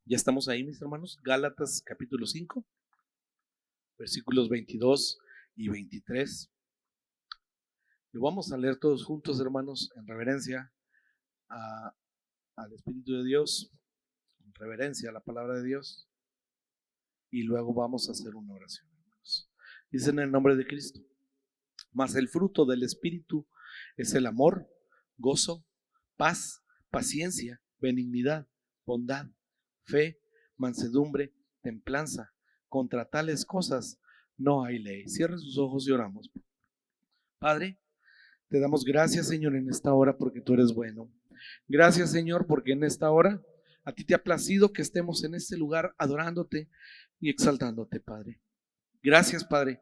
Ya estamos ahí, mis hermanos. Gálatas capítulo 5, versículos 22 y 23. Lo vamos a leer todos juntos, hermanos, en reverencia al Espíritu de Dios, en reverencia a la palabra de Dios. Y luego vamos a hacer una oración, hermanos. Dice en el nombre de Cristo: mas el fruto del Espíritu es el amor, gozo, paz, paciencia, benignidad, bondad, fe, mansedumbre, templanza. Contra tales cosas no hay ley. Cierre sus ojos y oramos. Padre, te damos gracias, Señor, en esta hora porque tú eres bueno. Gracias, Señor, porque en esta hora a ti te ha placido que estemos en este lugar adorándote y exaltándote, Padre. Gracias, Padre,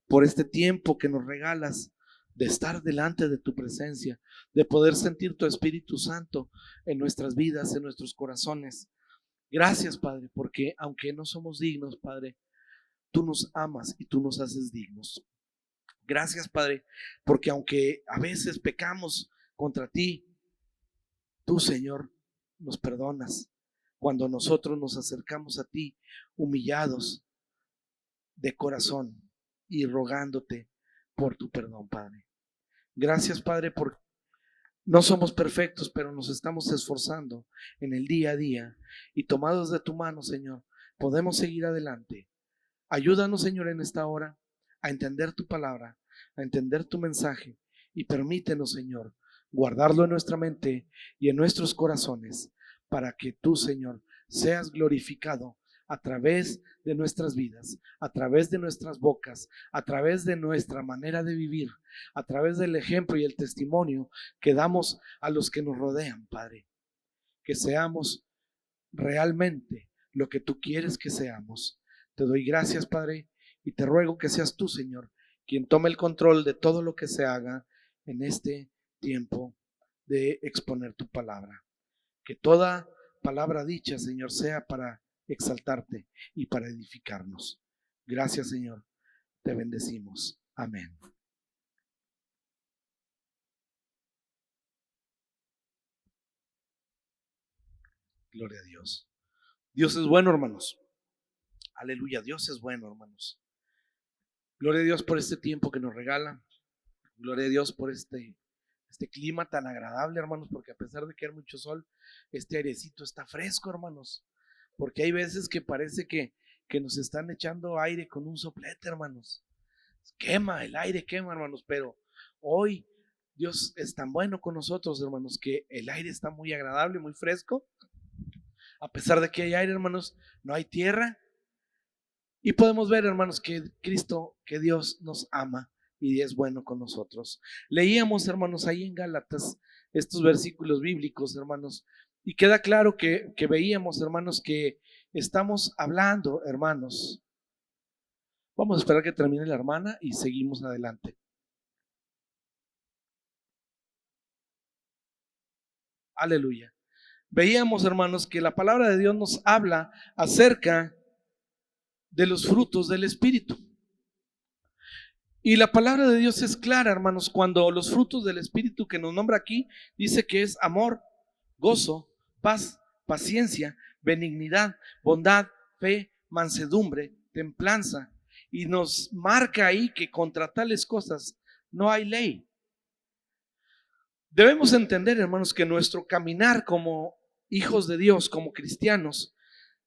por este tiempo que nos regalas de estar delante de tu presencia, de poder sentir tu Espíritu Santo en nuestras vidas, en nuestros corazones. Gracias, Padre, porque aunque no somos dignos, Padre, tú nos amas y tú nos haces dignos. Gracias, Padre, porque aunque a veces pecamos contra ti, tú, Señor, nos perdonas cuando nosotros nos acercamos a ti humillados de corazón y rogándote por tu perdón, Padre. Gracias, Padre, porque no somos perfectos, pero nos estamos esforzando en el día a día y tomados de tu mano, Señor, podemos seguir adelante. Ayúdanos, Señor, en esta hora a entender tu palabra, a entender tu mensaje y permítenos, Señor, guardarlo en nuestra mente y en nuestros corazones para que tú, Señor, seas glorificado a través de nuestras vidas, a través de nuestras bocas, a través de nuestra manera de vivir, a través del ejemplo y el testimonio que damos a los que nos rodean, Padre. Que seamos realmente lo que tú quieres que seamos. Te doy gracias, Padre, y te ruego que seas tú, Señor, quien tome el control de todo lo que se haga en este tiempo de exponer tu palabra. Que toda palabra dicha, Señor, sea para exaltarte y para edificarnos. Gracias, Señor. Te bendecimos. Amén. Gloria a Dios. Dios es bueno, hermanos. Aleluya. Dios es bueno, hermanos. Gloria a Dios por este tiempo que nos regala. Gloria a Dios por este clima tan agradable, hermanos, porque a pesar de que hay mucho sol, este airecito está fresco, hermanos. Porque hay veces que parece que nos están echando aire con un soplete, hermanos. Quema, el aire quema, hermanos, pero hoy Dios es tan bueno con nosotros, hermanos, que el aire está muy agradable, muy fresco. A pesar de que hay aire, hermanos, no hay tierra. Y podemos ver, hermanos, que Cristo, que Dios nos ama y es bueno con nosotros. Leíamos, hermanos, ahí en Gálatas estos versículos bíblicos, hermanos, y queda claro que veíamos, hermanos, que estamos hablando, hermanos. Vamos a esperar que termine la hermana y seguimos adelante. Aleluya. Veíamos, hermanos, que la palabra de Dios nos habla acerca de los frutos del Espíritu. Y la palabra de Dios es clara, hermanos, cuando los frutos del Espíritu que nos nombra aquí, dice que es amor, gozo, paz, paciencia, benignidad, bondad, fe, mansedumbre, templanza. Y nos marca ahí que contra tales cosas no hay ley. Debemos entender, hermanos, que nuestro caminar como hijos de Dios, como cristianos,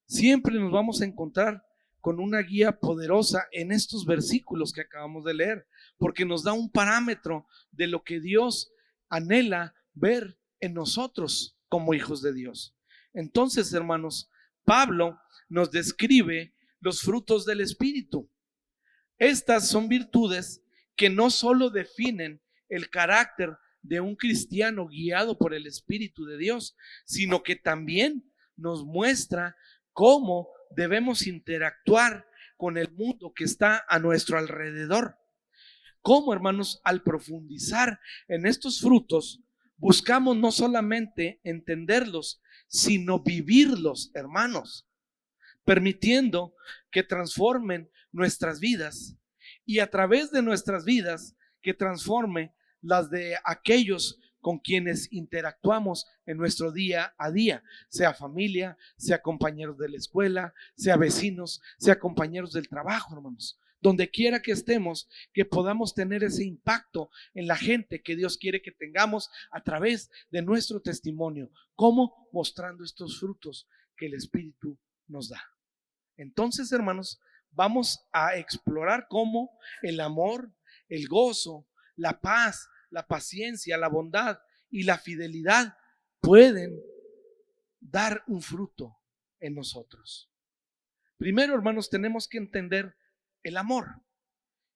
siempre nos vamos a encontrar con una guía poderosa en estos versículos que acabamos de leer, porque nos da un parámetro de lo que Dios anhela ver en nosotros como hijos de Dios. Entonces, hermanos, Pablo nos describe los frutos del Espíritu. Estas son virtudes que no solo definen el carácter de un cristiano guiado por el Espíritu de Dios, sino que también nos muestra cómo debemos interactuar con el mundo que está a nuestro alrededor. Cómo, hermanos, al profundizar en estos frutos, buscamos no solamente entenderlos, sino vivirlos, hermanos, permitiendo que transformen nuestras vidas y a través de nuestras vidas que transforme las de aquellos con quienes interactuamos en nuestro día a día, sea familia, sea compañeros de la escuela, sea vecinos, sea compañeros del trabajo, hermanos. Donde quiera que estemos, que podamos tener ese impacto en la gente que Dios quiere que tengamos a través de nuestro testimonio. ¿Cómo? Mostrando estos frutos que el Espíritu nos da. Entonces, hermanos, vamos a explorar cómo el amor, el gozo, la paz, la paciencia, la bondad y la fidelidad pueden dar un fruto en nosotros. Primero, hermanos, tenemos que entender el amor.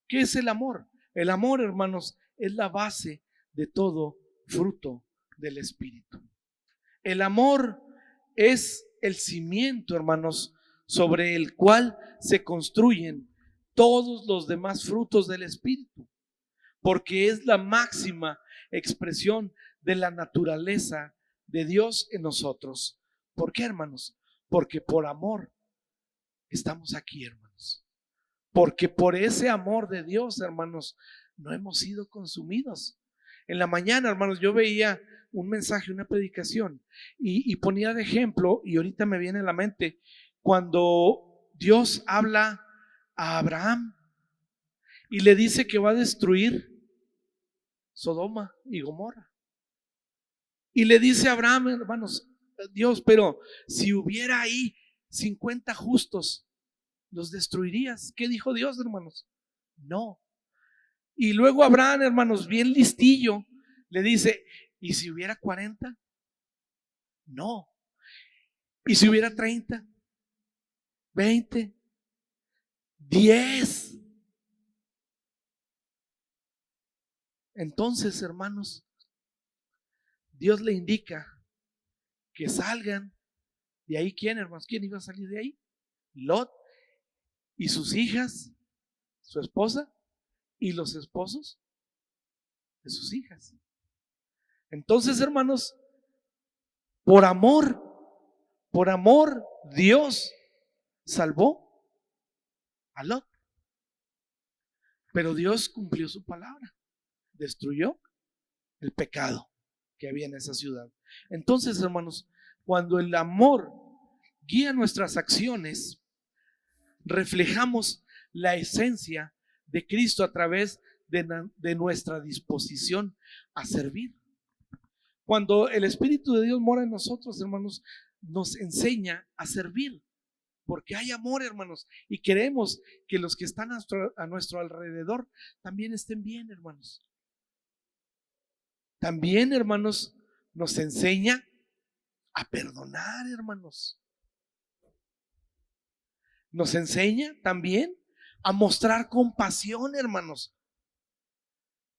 ¿Qué es el amor? El amor, hermanos, es la base de todo fruto del Espíritu. El amor es el cimiento, hermanos, sobre el cual se construyen todos los demás frutos del Espíritu, porque es la máxima expresión de la naturaleza de Dios en nosotros. ¿Por qué, hermanos? Porque por amor estamos aquí, hermanos. Porque por ese amor de Dios, hermanos, no hemos sido consumidos. En la mañana, hermanos, yo veía un mensaje, una predicación, y ponía de ejemplo, y ahorita me viene a la mente, cuando Dios habla a Abraham y le dice que va a destruir Sodoma y Gomorra. Y le dice a Abraham, hermanos, Dios, pero si hubiera ahí 50 justos, ¿los destruirías? ¿Qué dijo Dios, hermanos? No. Y luego Abraham, hermanos, bien listillo, le dice, ¿y si hubiera 40? No. ¿Y si hubiera 30? 20, 10. Entonces, hermanos, Dios le indica que salgan de ahí. ¿Quién, hermanos? ¿Quién iba a salir de ahí? Lot y sus hijas, su esposa y los esposos de sus hijas. Entonces, hermanos, por amor, Dios salvó a Lot. Pero Dios cumplió su palabra, destruyó el pecado que había en esa ciudad. Entonces, hermanos, cuando el amor guía nuestras acciones, reflejamos la esencia de Cristo a través de nuestra disposición a servir. Cuando el Espíritu de Dios mora en nosotros, hermanos, nos enseña a servir, porque hay amor, hermanos, y queremos que los que están a nuestro alrededor también estén bien, hermanos. También, hermanos, nos enseña a perdonar, hermanos. Nos enseña también a mostrar compasión, hermanos.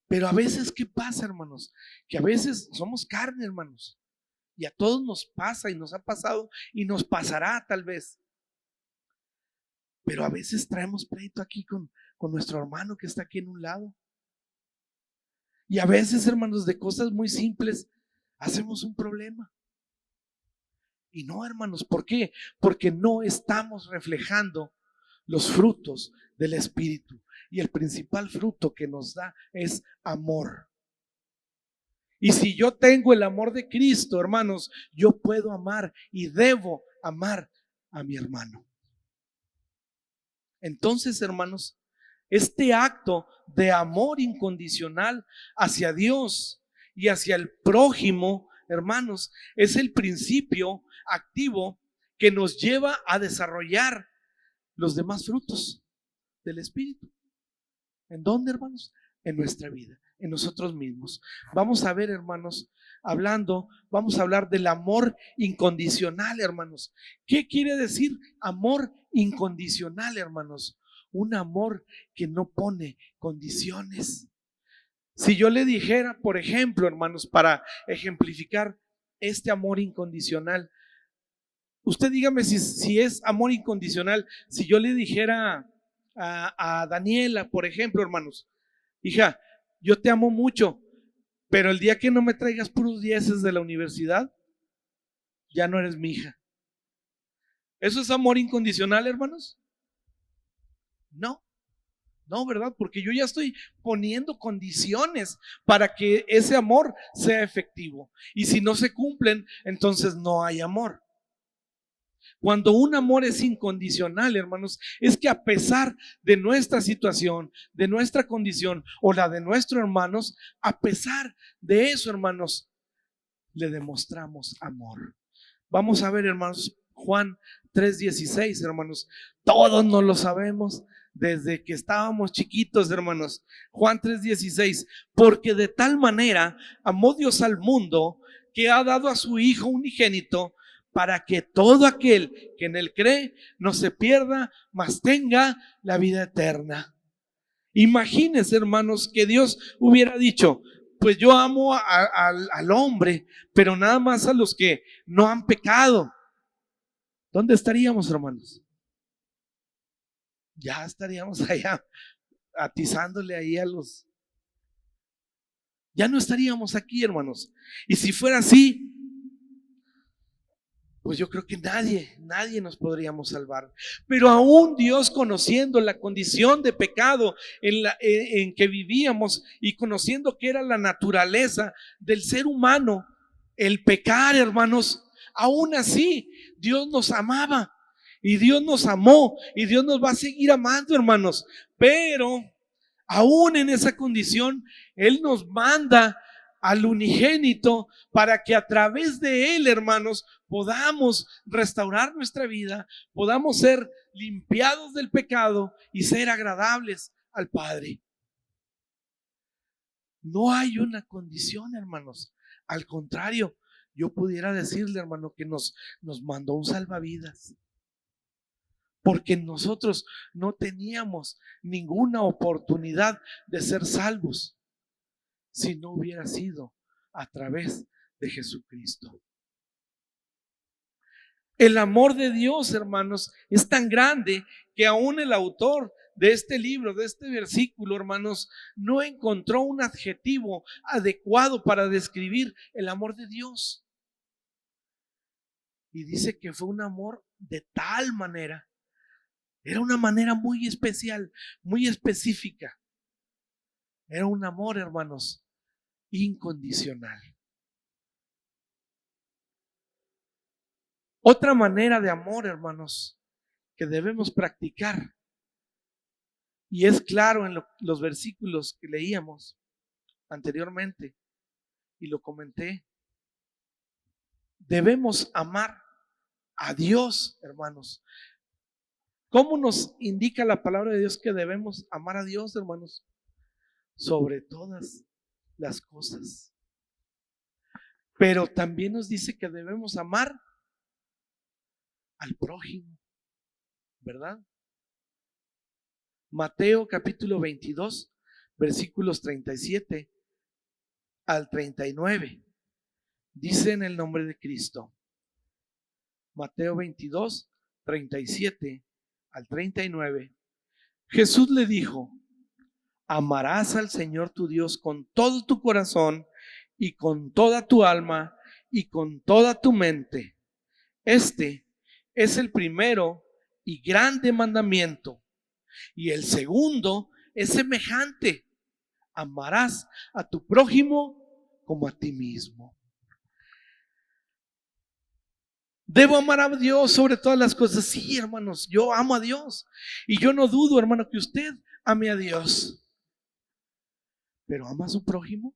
Pero a veces, ¿qué pasa, hermanos? Que a veces somos carne, hermanos. Y a todos nos pasa y nos ha pasado y nos pasará tal vez. Pero a veces traemos pleito aquí con nuestro hermano que está aquí en un lado. Y a veces, hermanos, de cosas muy simples hacemos un problema. Y no, hermanos, ¿por qué? Porque no estamos reflejando los frutos del Espíritu. Y el principal fruto que nos da es amor. Y si yo tengo el amor de Cristo, hermanos, yo puedo amar y debo amar a mi hermano. Entonces, hermanos, este acto de amor incondicional hacia Dios y hacia el prójimo, hermanos, es el principio activo que nos lleva a desarrollar los demás frutos del Espíritu. ¿En dónde, hermanos? En nuestra vida, en nosotros mismos. Vamos a ver, hermanos, vamos a hablar del amor incondicional, hermanos. ¿Qué quiere decir amor incondicional, hermanos? Un amor que no pone condiciones. Si yo le dijera, por ejemplo, hermanos, para ejemplificar este amor incondicional, usted dígame si es amor incondicional. Si yo le dijera a Daniela, por ejemplo, hermanos, hija, yo te amo mucho, pero el día que no me traigas puros 10 de la universidad, ya no eres mi hija. ¿Eso es amor incondicional, hermanos? No. No, ¿verdad? Porque yo ya estoy poniendo condiciones para que ese amor sea efectivo. Y si no se cumplen, entonces no hay amor. Cuando un amor es incondicional, hermanos, es que a pesar de nuestra situación, de nuestra condición o la de nuestros hermanos, a pesar de eso, hermanos, le demostramos amor. Vamos a ver, hermanos, Juan 3:16, hermanos. Todos nos lo sabemos desde que estábamos chiquitos, hermanos. Juan 3:16, porque de tal manera amó Dios al mundo que ha dado a su Hijo unigénito, para que todo aquel que en él cree no se pierda, mas tenga la vida eterna. Imagínense, hermanos, que Dios hubiera dicho: pues yo amo al hombre, pero nada más a los que no han pecado. ¿Dónde estaríamos, hermanos? Ya estaríamos allá atizándole ahí a los... Ya no estaríamos aquí, hermanos. Y si fuera así, pues yo creo que nadie nos podríamos salvar. Pero aún Dios, conociendo la condición de pecado en que vivíamos y conociendo que era la naturaleza del ser humano, el pecar, hermanos, aún así Dios nos amaba y Dios nos amó y Dios nos va a seguir amando, hermanos. Pero aún en esa condición, Él nos manda al unigénito para que a través de Él, hermanos, podamos restaurar nuestra vida, podamos ser limpiados del pecado y ser agradables al Padre. No hay una condición, hermanos. Al contrario, yo pudiera decirle, hermano, que nos mandó un salvavidas. Porque nosotros no teníamos ninguna oportunidad de ser salvos si no hubiera sido a través de Jesucristo. El amor de Dios, hermanos, es tan grande que aún el autor de este libro, de este versículo, hermanos, no encontró un adjetivo adecuado para describir el amor de Dios. Y dice que fue un amor de tal manera. Era una manera muy especial, muy específica. Era un amor, hermanos, incondicional. Otra manera de amor, hermanos, que debemos practicar, y es claro en los versículos que leíamos anteriormente, y lo comenté, debemos amar a Dios, hermanos. ¿Cómo nos indica la palabra de Dios que debemos amar a Dios, hermanos? Sobre todas las cosas. Pero también nos dice que debemos amar al prójimo, ¿verdad? Mateo capítulo 22, versículos 37 al 39. Dice en el nombre de Cristo. Mateo 22, 37 al 39. Jesús le dijo: amarás al Señor tu Dios con todo tu corazón y con toda tu alma y con toda tu mente. Este es el primero y grande mandamiento. Y el segundo es semejante: amarás a tu prójimo como a ti mismo. Debo amar a Dios sobre todas las cosas. Sí, hermanos, yo amo a Dios. Y yo no dudo, hermano, que usted ame a Dios. Pero ¿ama a su prójimo?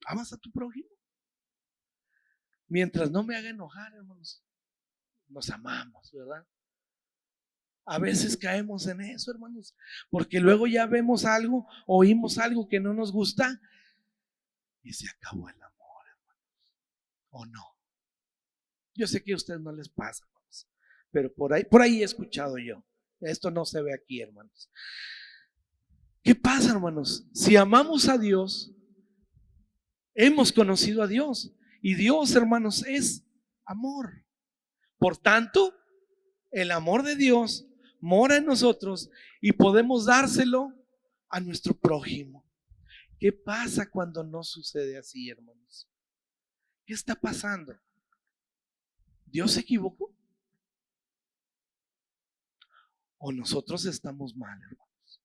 ¿Amas a tu prójimo? Mientras no me haga enojar, hermanos, nos amamos, ¿verdad? A veces caemos en eso, hermanos, porque luego ya vemos algo, oímos algo que no nos gusta y se acabó el amor, hermanos. ¿O no? Yo sé que a ustedes no les pasa, hermanos, pero por ahí he escuchado yo. Esto no se ve aquí, hermanos. ¿Qué pasa, hermanos? Si amamos a Dios, hemos conocido a Dios. Y Dios, hermanos, es amor. Por tanto, el amor de Dios mora en nosotros y podemos dárselo a nuestro prójimo. ¿Qué pasa cuando no sucede así, hermanos? ¿Qué está pasando? ¿Dios se equivocó? o nosotros estamos mal, hermanos.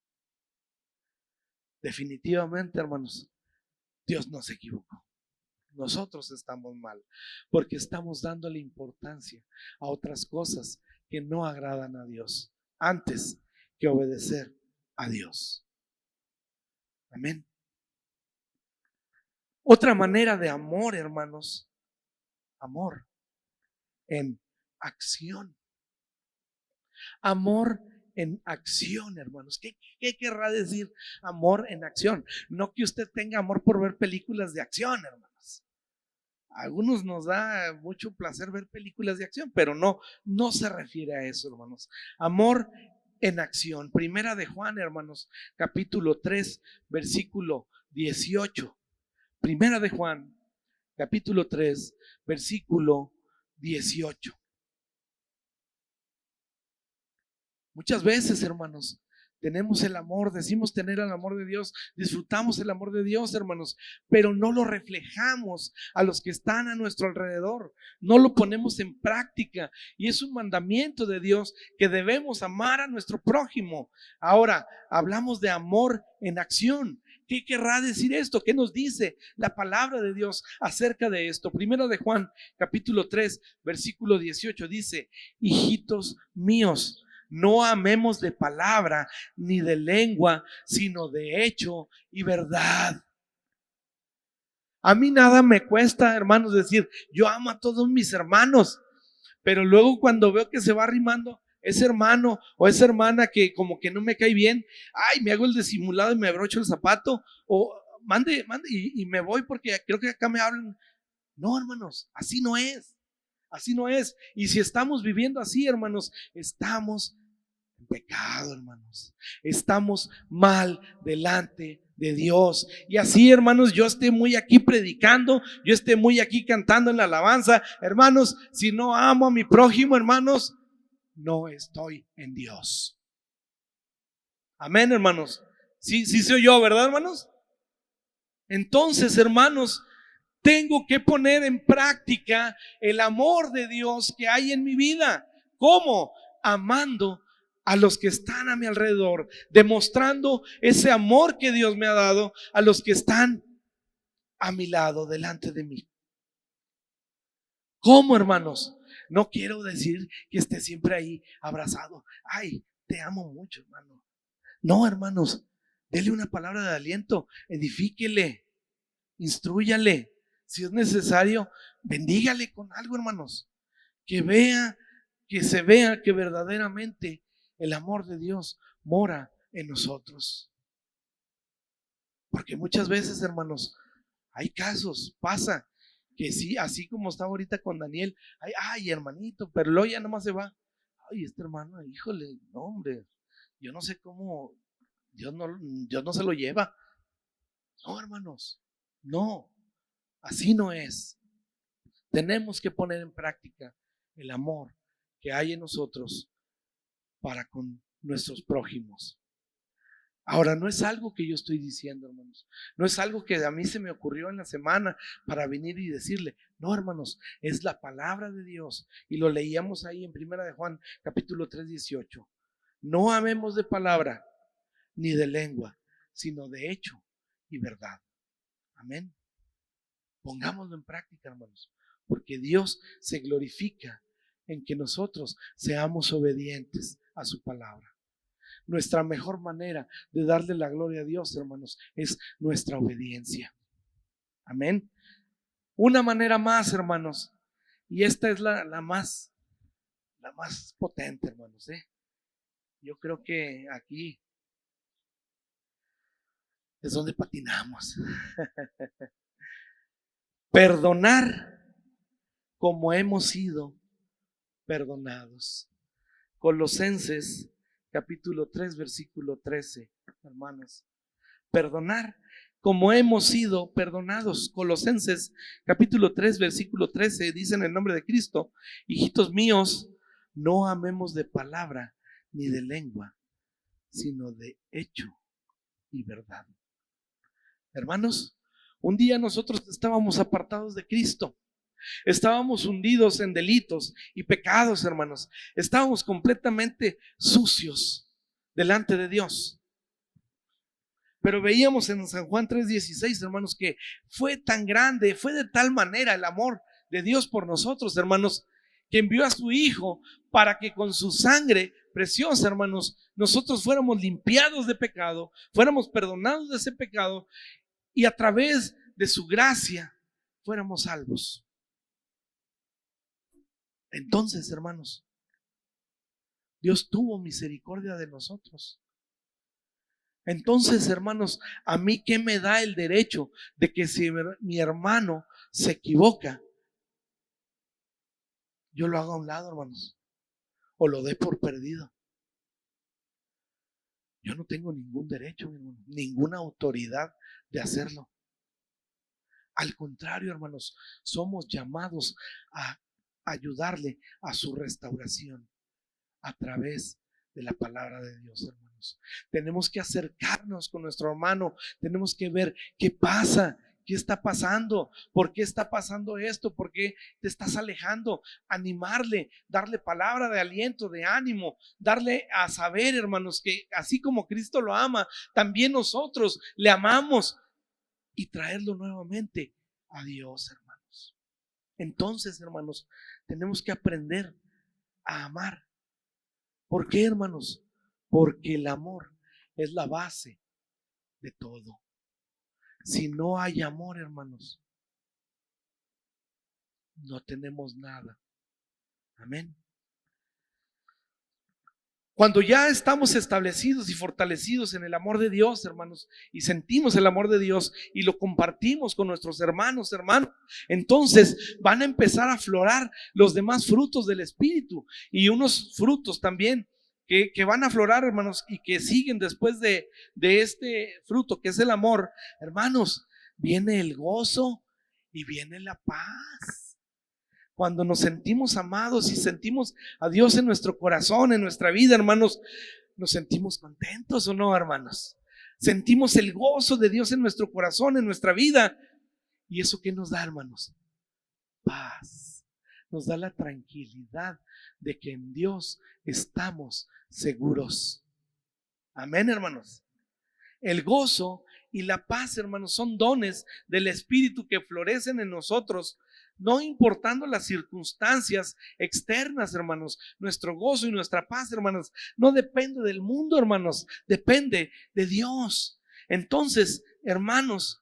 Definitivamente, hermanos, Dios no se equivocó. Nosotros estamos mal porque estamos dándole importancia a otras cosas que no agradan a Dios antes que obedecer a Dios. Amén. Otra manera de amor, hermanos, amor en acción. Amor en acción, hermanos. ¿Qué querrá decir amor en acción? No que usted tenga amor por ver películas de acción, hermanos. A algunos nos da mucho placer ver películas de acción, pero no se refiere a eso, hermanos. Amor en acción. Primera de Juan, hermanos, capítulo 3, versículo 18. Primera de Juan, capítulo 3, versículo 18. Muchas veces, hermanos, tenemos el amor, decimos tener el amor de Dios, disfrutamos el amor de Dios, hermanos, pero no lo reflejamos a los que están a nuestro alrededor, no lo ponemos en práctica, y es un mandamiento de Dios que debemos amar a nuestro prójimo. Ahora, hablamos de amor en acción. ¿Qué querrá decir esto? ¿Qué nos dice la palabra de Dios acerca de esto? Primero de Juan, capítulo 3, versículo 18, dice: hijitos míos, no amemos de palabra ni de lengua, sino de hecho y verdad. A mí nada me cuesta, hermanos, decir yo amo a todos mis hermanos, pero luego cuando veo que se va arrimando ese hermano o esa hermana que como que no me cae bien, ay, me hago el disimulado y me abrocho el zapato, o mande y me voy porque creo que acá me hablan. No, hermanos, así no es. Así no es. Y si estamos viviendo así, hermanos, estamos en pecado, hermanos. Estamos mal delante de Dios. Y así, hermanos, yo esté muy aquí predicando, yo esté muy aquí cantando en la alabanza, hermanos, si no amo a mi prójimo, hermanos, no estoy en Dios. Amén, hermanos. Sí soy yo, ¿verdad, hermanos? Entonces, hermanos, tengo que poner en práctica el amor de Dios que hay en mi vida. ¿Cómo? Amando a los que están a mi alrededor, demostrando ese amor que Dios me ha dado a los que están a mi lado, delante de mí. ¿Cómo, hermanos? No quiero decir que esté siempre ahí abrazado. Ay, te amo mucho, hermano. No, hermanos, dele una palabra de aliento, edifíquele, instrúyale. Si es necesario, bendígale con algo, hermanos. Que se vea que verdaderamente el amor de Dios mora en nosotros. Porque muchas veces, hermanos, hay casos, pasa que sí, así como está ahorita con Daniel, ay, hermanito, pero luego ya nomás se va. Ay, este hermano, híjole, no, hombre, yo no sé cómo, Dios no se lo lleva. No, hermanos, no. Así no es. Tenemos que poner en práctica el amor que hay en nosotros para con nuestros prójimos. Ahora, no es algo que yo estoy diciendo, hermanos. No es algo que a mí se me ocurrió en la semana para venir y decirle. No, hermanos, es la palabra de Dios. Y lo leíamos ahí en Primera de Juan, capítulo 3, 18. No amemos de palabra ni de lengua, sino de hecho y verdad. Amén. Pongámoslo en práctica, hermanos, porque Dios se glorifica en que nosotros seamos obedientes a su palabra. Nuestra mejor manera de darle la gloria a Dios, hermanos, es nuestra obediencia. Amén. Una manera más, hermanos, y esta es la más potente, hermanos. Yo creo que aquí es donde patinamos. Perdonar como hemos sido perdonados. Colosenses capítulo 3, versículo 13, hermanos. Perdonar como hemos sido perdonados. Colosenses capítulo 3, versículo 13 dice en el nombre de Cristo: hijitos míos, no amemos de palabra ni de lengua, sino de hecho y verdad. Hermanos, un día nosotros estábamos apartados de Cristo. Estábamos hundidos en delitos y pecados, hermanos. Estábamos completamente sucios delante de Dios. Pero veíamos en San Juan 3:16, hermanos, que fue tan grande, fue de tal manera el amor de Dios por nosotros, hermanos, que envió a su Hijo para que con su sangre preciosa, hermanos, nosotros fuéramos limpiados de pecado, fuéramos perdonados de ese pecado y a través de su gracia fuéramos salvos. Entonces, hermanos, Dios tuvo misericordia de nosotros. Entonces, hermanos, ¿a mí qué me da el derecho de que si mi hermano se equivoca, yo lo haga a un lado, hermanos, o lo dé por perdido? Yo no tengo ningún derecho, hermano, ninguna autoridad de hacerlo. Al contrario, hermanos, somos llamados a ayudarle a su restauración a través de la palabra de Dios, hermanos. Tenemos que acercarnos con nuestro hermano, tenemos que ver qué pasa, qué está pasando, por qué está pasando esto, por qué te estás alejando, animarle, darle palabra de aliento, de ánimo, darle a saber, hermanos, que así como Cristo lo ama, también nosotros le amamos y traerlo nuevamente a Dios, hermanos. Entonces, hermanos, tenemos que aprender a amar. ¿Por qué, hermanos? Porque el amor es la base de todo. Si no hay amor, hermanos, no tenemos nada. Amén. Cuando ya estamos establecidos y fortalecidos en el amor de Dios, hermanos, y sentimos el amor de Dios y lo compartimos con nuestros hermanos, entonces van a empezar a aflorar los demás frutos del Espíritu y unos frutos también que van a aflorar, hermanos, y que siguen después de este fruto que es el amor. Hermanos, viene el gozo y viene la paz. Cuando nos sentimos amados y sentimos a Dios en nuestro corazón, en nuestra vida, hermanos, nos sentimos contentos, ¿o no, hermanos? Sentimos el gozo de Dios en nuestro corazón, en nuestra vida. ¿Y eso qué nos da, hermanos? Paz. Nos da la tranquilidad de que en Dios estamos seguros. Amén, hermanos. El gozo y la paz, hermanos, son dones del Espíritu que florecen en nosotros, no importando las circunstancias externas, hermanos. Nuestro gozo y nuestra paz, hermanos, no depende del mundo, hermanos, depende de Dios. Entonces, hermanos,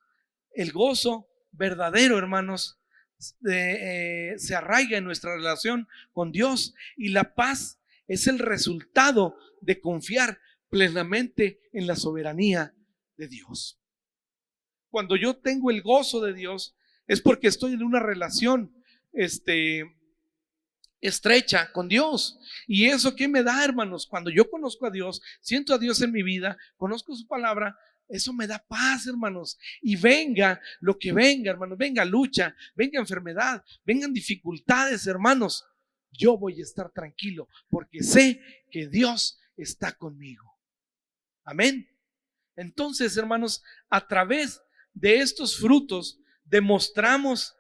el gozo verdadero, hermanos, se arraiga en nuestra relación con Dios, y la paz es el resultado de confiar plenamente en la soberanía de Dios. Cuando yo tengo el gozo de Dios, es porque estoy en una relación estrecha con Dios. ¿Y eso qué me da, hermanos? Cuando yo conozco a Dios, siento a Dios en mi vida, conozco su palabra, eso me da paz, hermanos. Y venga lo que venga, hermanos, venga lucha, venga enfermedad, vengan dificultades, hermanos, yo voy a estar tranquilo porque sé que Dios está conmigo. Amén. Entonces, hermanos, a través de estos frutos demostramos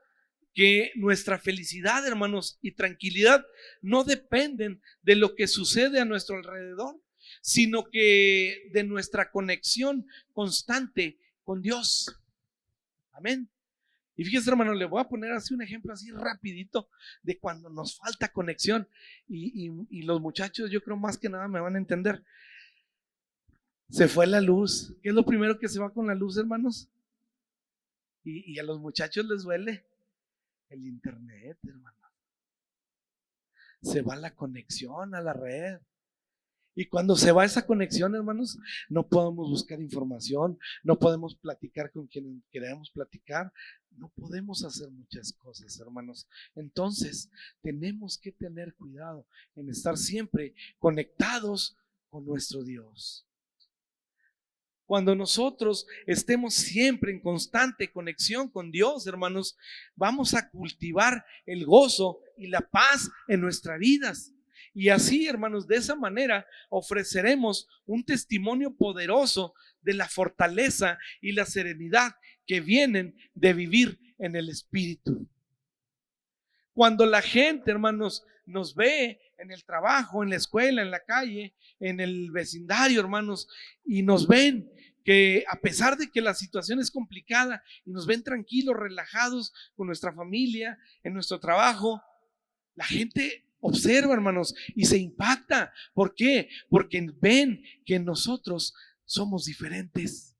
que nuestra felicidad, hermanos, y tranquilidad no dependen de lo que sucede a nuestro alrededor, sino que de nuestra conexión constante con Dios. Amén. Y fíjense, hermano, le voy a poner así un ejemplo así rapidito de cuando nos falta conexión, y los muchachos, yo creo, más que nada me van a entender. Se fue la luz. ¿Qué es lo primero que se va con la luz, hermanos? Y a los muchachos les duele el internet, hermano. Se va la conexión a la red. Y cuando se va esa conexión, hermanos, no podemos buscar información, no podemos platicar con quien queremos platicar, no podemos hacer muchas cosas, hermanos. Entonces, tenemos que tener cuidado en estar siempre conectados con nuestro Dios. Cuando nosotros estemos siempre en constante conexión con Dios, hermanos, vamos a cultivar el gozo y la paz en nuestras vidas. Y así, hermanos, de esa manera ofreceremos un testimonio poderoso de la fortaleza y la serenidad que vienen de vivir en el Espíritu. Cuando la gente, hermanos, nos ve en el trabajo, en la escuela, en la calle, en el vecindario, hermanos, y nos ven que a pesar de que la situación es complicada y nos ven tranquilos, relajados con nuestra familia, en nuestro trabajo, la gente observa, hermanos, y se impacta. ¿Por qué? Porque ven que nosotros somos diferentes,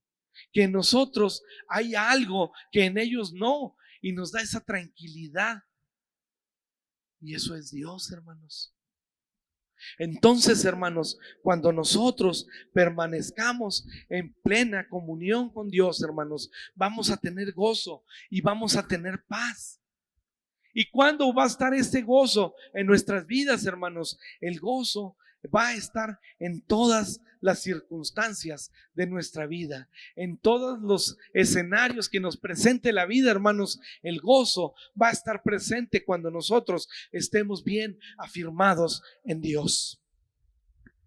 que en nosotros hay algo que en ellos no, y nos da esa tranquilidad. Y eso es Dios, hermanos. Entonces, hermanos, cuando nosotros permanezcamos en plena comunión con Dios, hermanos, vamos a tener gozo y vamos a tener paz. ¿Y cuándo va a estar este gozo en nuestras vidas, hermanos? El gozo va a estar en todas las circunstancias de nuestra vida, en todos los escenarios que nos presente la vida, hermanos. El gozo va a estar presente cuando nosotros estemos bien afirmados en Dios.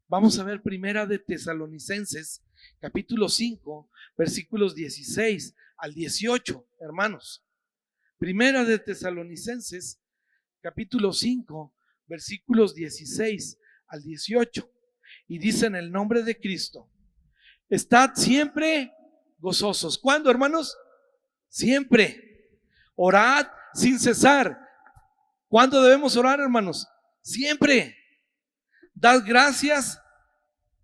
Vamos a ver Primera de Tesalonicenses, capítulo 5, versículos 16 al 18, hermanos. Primera de Tesalonicenses, capítulo 5, versículos 16 al 18. Y dice: en el nombre de Cristo, estad siempre gozosos. ¿Cuándo, hermanos? Siempre. Orad sin cesar. ¿Cuándo debemos orar, hermanos? Siempre. Dad gracias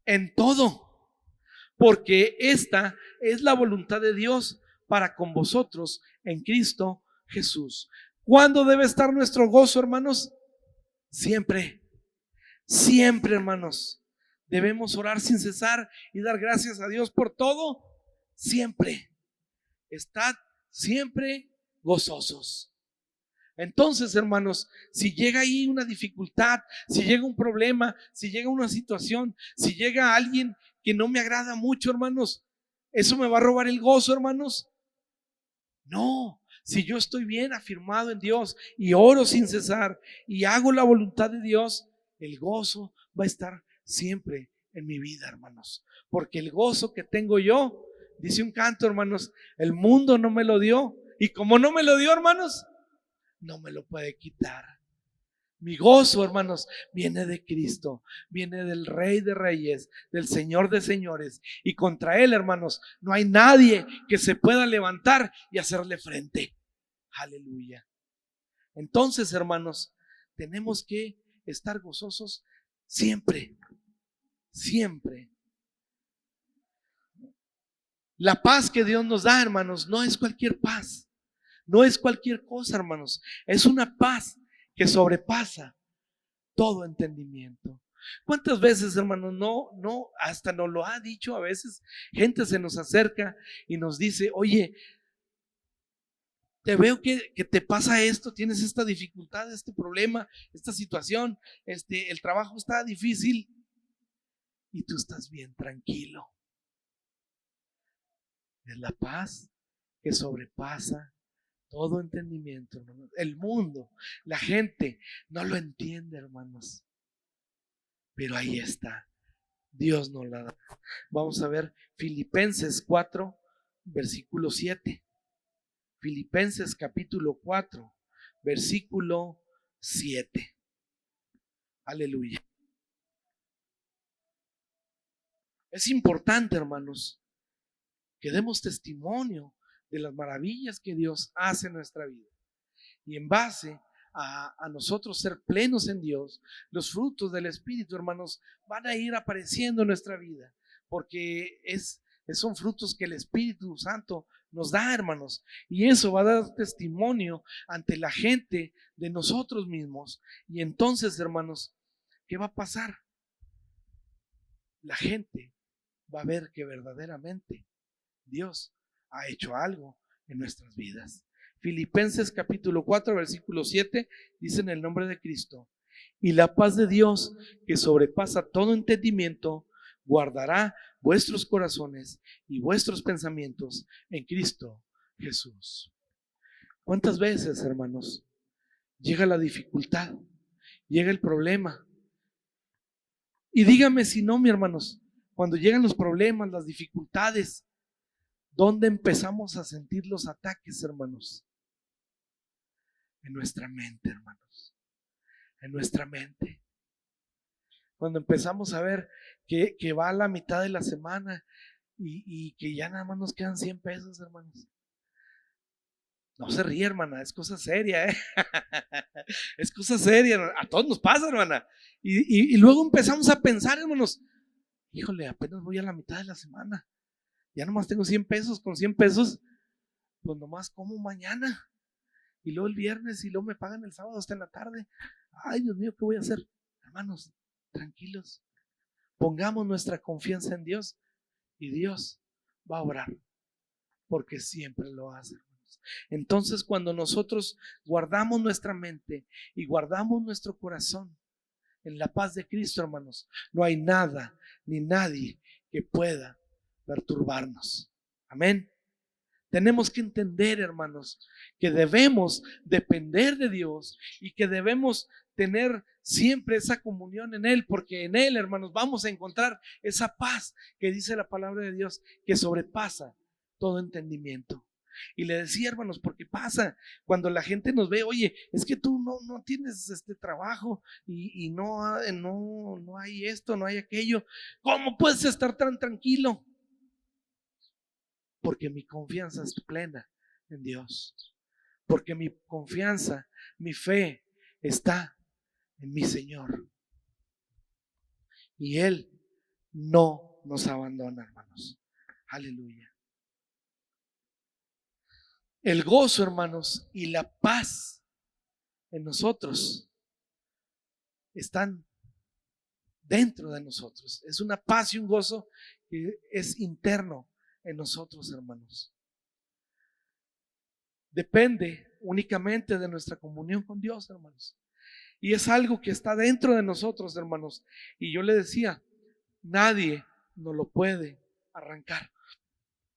en todo, porque esta es la voluntad de Dios para con vosotros en Cristo Jesús. ¿Cuándo debe estar nuestro gozo, hermanos? Siempre. Siempre, hermanos. Debemos orar sin cesar y dar gracias a Dios por todo. Siempre. Estad siempre gozosos. Entonces, hermanos, si llega ahí una dificultad, si llega un problema, si llega una situación, si llega alguien que no me agrada mucho, hermanos, ¿eso me va a robar el gozo, hermanos? No. Si yo estoy bien afirmado en Dios y oro sin cesar y hago la voluntad de Dios, el gozo va a estar siempre en mi vida, hermanos. Porque el gozo que tengo yo, dice un canto, hermanos, el mundo no me lo dio. Y como no me lo dio, hermanos, no me lo puede quitar. Mi gozo, hermanos, viene de Cristo, viene del Rey de Reyes, del Señor de Señores. Y contra Él, hermanos, no hay nadie que se pueda levantar y hacerle frente. Aleluya. Entonces, hermanos, tenemos que estar gozosos siempre. Siempre. La paz que Dios nos da, hermanos, no es cualquier paz. No es cualquier cosa, hermanos. Es una paz que sobrepasa todo entendimiento. ¿Cuántas veces, hermanos, hasta nos lo ha dicho a veces? Gente se nos acerca y nos dice: oye, te veo que te pasa esto, tienes esta dificultad, este problema, esta situación, el trabajo está difícil y tú estás bien tranquilo. Es la paz que sobrepasa todo entendimiento, hermanos. El mundo, la gente no lo entiende, hermanos, pero ahí está. Dios nos la da. Vamos a ver Filipenses 4, versículo 7. Filipenses capítulo 4, versículo 7. Aleluya. Es importante, hermanos, que demos testimonio de las maravillas que Dios hace en nuestra vida. Y en base a nosotros ser plenos en Dios, los frutos del Espíritu, hermanos, van a ir apareciendo en nuestra vida, porque son frutos que el Espíritu Santo nos da, hermanos, y eso va a dar testimonio ante la gente de nosotros mismos. Y entonces, hermanos, ¿qué va a pasar? La gente va a ver que verdaderamente Dios ha hecho algo en nuestras vidas. Filipenses capítulo 4, versículo 7 dice: en el nombre de Cristo, y la paz de Dios, que sobrepasa todo entendimiento, guardará vuestros corazones y vuestros pensamientos en Cristo Jesús. ¿Cuántas veces, hermanos, llega la dificultad, llega el problema? Y dígame si no, mis hermanos, cuando llegan los problemas, las dificultades, ¿dónde empezamos a sentir los ataques, hermanos? En nuestra mente, hermanos. En nuestra mente. Cuando empezamos a ver que va a la mitad de la semana y que ya nada más nos quedan 100 pesos, hermanos. No se ríe, hermana, es cosa seria, es cosa seria, a todos nos pasa, hermana. Y luego empezamos a pensar, hermanos, híjole, apenas voy a la mitad de la semana, ya nomás tengo 100 pesos, con 100 pesos, pues nomás como mañana, y luego el viernes, y luego me pagan el sábado hasta en la tarde. Ay, Dios mío, ¿qué voy a hacer? Hermanos, tranquilos, pongamos nuestra confianza en Dios, y Dios va a obrar, porque siempre lo hace. Entonces, cuando nosotros guardamos nuestra mente y guardamos nuestro corazón en la paz de Cristo, hermanos, no hay nada ni nadie que pueda perturbarnos. Amén. Tenemos que entender, hermanos, que debemos depender de Dios y que debemos tener siempre esa comunión en Él, porque en Él, hermanos, vamos a encontrar esa paz que dice la palabra de Dios, que sobrepasa todo entendimiento. Y le decía, hermanos, porque pasa cuando la gente nos ve, oye, es que tú no tienes este trabajo y no hay esto, no hay aquello. ¿Cómo puedes estar tan tranquilo? Porque mi confianza es plena en Dios. Porque mi confianza, mi fe está en mi Señor. Y Él no nos abandona, hermanos. Aleluya. El gozo, hermanos, y la paz en nosotros están dentro de nosotros. Es una paz y un gozo que es interno en nosotros, hermanos. Depende únicamente de nuestra comunión con Dios, hermanos. Y es algo que está dentro de nosotros, hermanos. Y yo le decía, nadie nos lo puede arrancar.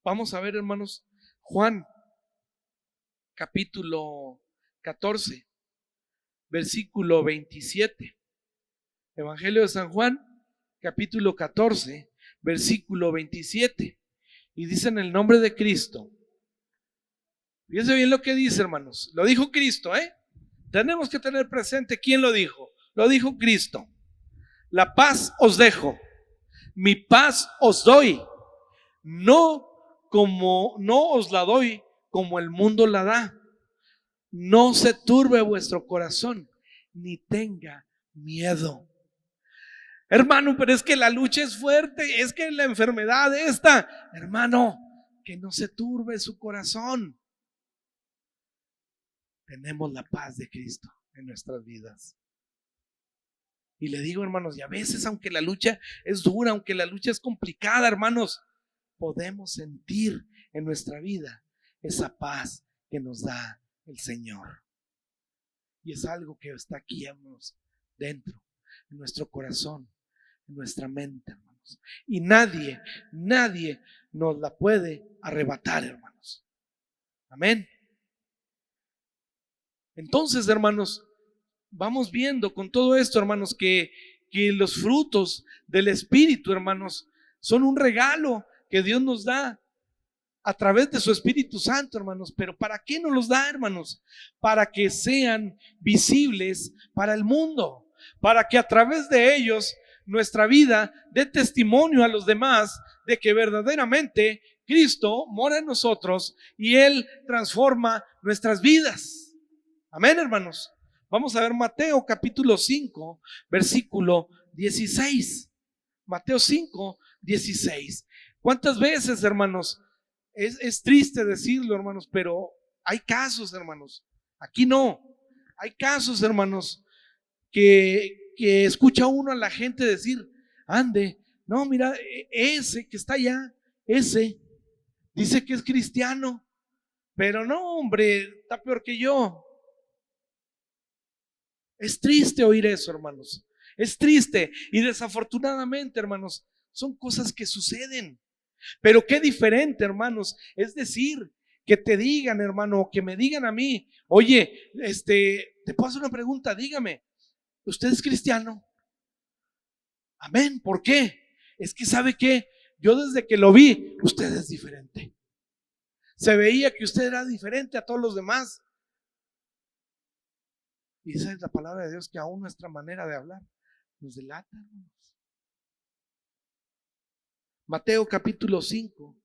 Vamos a ver, hermanos, Juan capítulo 14, versículo 27. Evangelio de San Juan, capítulo 14, versículo 27. Y dice en el nombre de Cristo. Fíjense bien lo que dice, hermanos. Lo dijo Cristo, Tenemos que tener presente quién lo dijo. Lo dijo Cristo. La paz os dejo, mi paz os doy. No os la doy como el mundo la da. No se turbe vuestro corazón, ni tenga miedo. Hermano, pero es que la lucha es fuerte, es que la enfermedad esta, hermano, que no se turbe su corazón. Tenemos la paz de Cristo en nuestras vidas. Y le digo, hermanos, y a veces aunque la lucha es dura, aunque la lucha es complicada, hermanos, podemos sentir en nuestra vida esa paz que nos da el Señor. Y es algo que está aquí, hermanos, dentro, en nuestro corazón, en nuestra mente, hermanos. Y nadie nos la puede arrebatar, hermanos. Amén. Entonces, hermanos, vamos viendo con todo esto, hermanos, que los frutos del Espíritu, hermanos, son un regalo que Dios nos da a través de su Espíritu Santo, hermanos. Pero ¿para qué nos los da, hermanos? Para que sean visibles para el mundo, para que a través de ellos nuestra vida dé testimonio a los demás de que verdaderamente Cristo mora en nosotros y Él transforma nuestras vidas. Amén, hermanos. Vamos a ver Mateo capítulo 5, versículo 16. Mateo 5, 16. ¿Cuántas veces, hermanos? Es triste decirlo, hermanos, pero hay casos, hermanos. Aquí no. Hay casos, hermanos, que escucha uno a la gente decir, ande, no, mira, ese que está allá, ese dice que es cristiano, pero no, hombre, está peor que yo. Es triste oír eso, hermanos. Es triste y desafortunadamente, hermanos, son cosas que suceden. Pero qué diferente, hermanos, es decir, que te digan, hermano, que me digan a mí, oye, te puedo hacer una pregunta, dígame, ¿usted es cristiano? Amén, ¿por qué? Es que ¿sabe qué? Yo desde que lo vi, usted es diferente. Se veía que usted era diferente a todos los demás. Y esa es la palabra de Dios, que aún nuestra manera de hablar nos delata, hermanos. Mateo capítulo 5,